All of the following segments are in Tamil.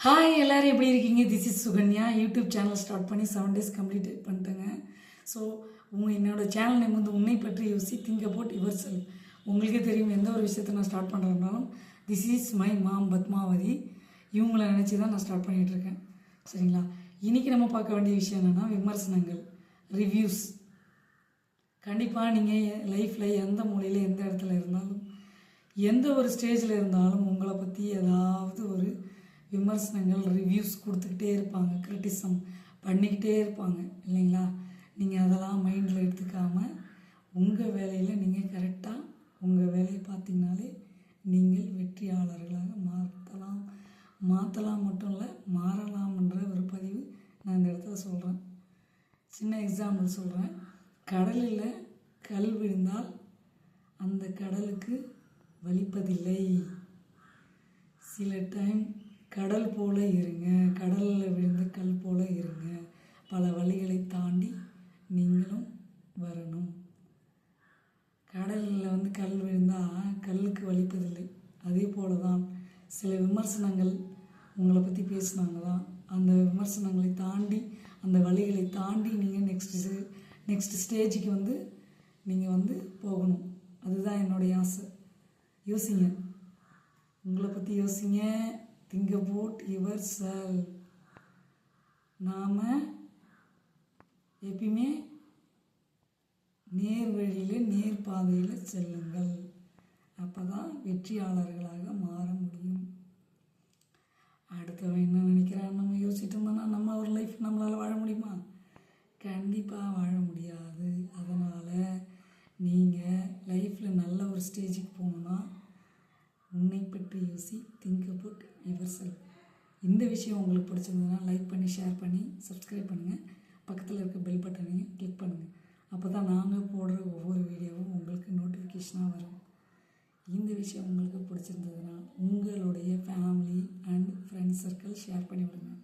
ஹாய் எல்லோரும் எப்படி இருக்கீங்க? This is Sukanya. YouTube channel start பண்ணி 7 days கம்ப்ளீட் பண்ணிட்டேங்க. ஸோ என்னோடய சேனல் நேம் வந்து உன்னை பற்றி யோசி திங்க் அபவுட் யுவர் செல்ஃப். உங்களுக்கே தெரியும், எந்த ஒரு விஷயத்தை நான் ஸ்டார்ட் பண்ணுறதுனாலும் this is my mom Padmavathi, இவங்கள நினச்சி தான் நான் ஸ்டார்ட் பண்ணிகிட்ருக்கேன். சரிங்களா? இன்றைக்கி நம்ம பார்க்க வேண்டிய விஷயம் என்னென்னா விமர்சனங்கள், ரிவ்யூஸ். கண்டிப்பாக நீங்கள் லைஃப்பில் எந்த மூலையில் எந்த இடத்துல இருந்தாலும் எந்த ஒரு ஸ்டேஜில் இருந்தாலும் உங்களை பற்றி ஏதாவது ஒரு விமர்சனங்கள், ரிவ்யூஸ் கொடுத்துக்கிட்டே இருப்பாங்க, கிரிட்டிசம் பண்ணிக்கிட்டே இருப்பாங்க இல்லைங்களா? நீங்கள் அதெல்லாம் மைண்டில் எடுத்துக்காமல் உங்கள் வேலையில் நீங்கள் கரெக்டாக உங்கள் வேலையை பார்த்தீங்கனாலே நீங்கள் வெற்றியாளர்களாக மாற்றலாம் மட்டும் இல்லை, மாறலாம்ன்ற ஒரு பதிவு நான் இந்த இடத்துல சொல்கிறேன். சின்ன எக்ஸாம்பிள் சொல்கிறேன். கடலில் கல் விழுந்தால் அந்த கடலுக்கு வலிப்பதில்லை. சில டைம் கடல் போல இருங்க, கடலில் விழுந்த கல் போல இருங்க. பல வழிகளை தாண்டி நீங்களும் வரணும். கடலில் வந்து கல் விழுந்தால் கல்லுக்கு வலிப்பதில்லை. அதே போல தான் சில விமர்சனங்கள் உங்களை பற்றி பேசுனாங்க தான், அந்த விமர்சனங்களை தாண்டி அந்த வழிகளை தாண்டி நீங்கள் நெக்ஸ்ட் ஸ்டேஜுக்கு வந்து நீங்கள் வந்து போகணும். அதுதான் என்னுடைய ஆசை. யோசிங்க, உங்களை பற்றி யோசிங்க. Think about your self. நாம் எப்பயுமே நேர் வழியில் நேர் பாதையில் செல்லுங்கள். அப்போ தான் வெற்றியாளர்களாக மாற முடியும். அடுத்தவன் என்ன நினைக்கிறான்னு நம்ம யோசிச்சுட்டு இருந்தோம்னா நம்ம ஒரு லைஃப் நம்மளால் வாழ முடியுமா? கண்டிப்பாக வாழ முடியாது. அதனால் நீங்கள் லைஃப்பில் நல்ல ஒரு ஸ்டேஜுக்கு போகணுன்னா உன்னை பற்றி யோசி, திங்க் அபவுட் யுவர் செல்ஃப். இந்த விஷயம் உங்களுக்கு பிடிச்சிருந்ததுன்னா லைக் பண்ணி, ஷேர் பண்ணி, சப்ஸ்கிரைப் பண்ணுங்கள். பக்கத்தில் இருக்க பெல் பட்டனையும் கிளிக் பண்ணுங்கள். அப்போ தான் நாங்கள் போடுற ஒவ்வொரு வீடியோவும் உங்களுக்கு நோட்டிஃபிகேஷனாக வரும். இந்த விஷயம் உங்களுக்கு பிடிச்சிருந்ததுன்னா உங்களுடைய family and friends circle share பண்ணி விடுங்க.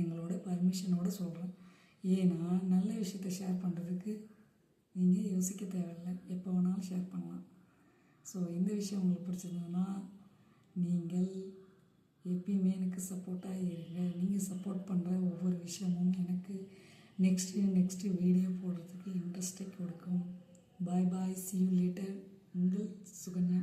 எங்களோட பர்மிஷனோடு சொல்கிறேன். ஏன்னா நல்ல விஷயத்தை ஷேர் பண்ணுறதுக்கு நீங்கள் யோசிக்க தேவையில்லை, எப்போ வேணாலும் ஷேர் பண்ணலாம். ஸோ இந்த விஷயம் உங்களுக்கு பிடிச்சிருந்ததுன்னா நீங்கள் எப்பயுமே எனக்கு சப்போர்ட்டாக இருங்க. நீங்கள் சப்போர்ட் பண்ணுற ஒவ்வொரு விஷயமும் எனக்கு நெக்ஸ்ட்டு வீடியோ போடுறதுக்கு இன்ட்ரெஸ்ட்டை கொடுக்கும். பாய் பாய், see you later. உங்கள் சுகன்யா.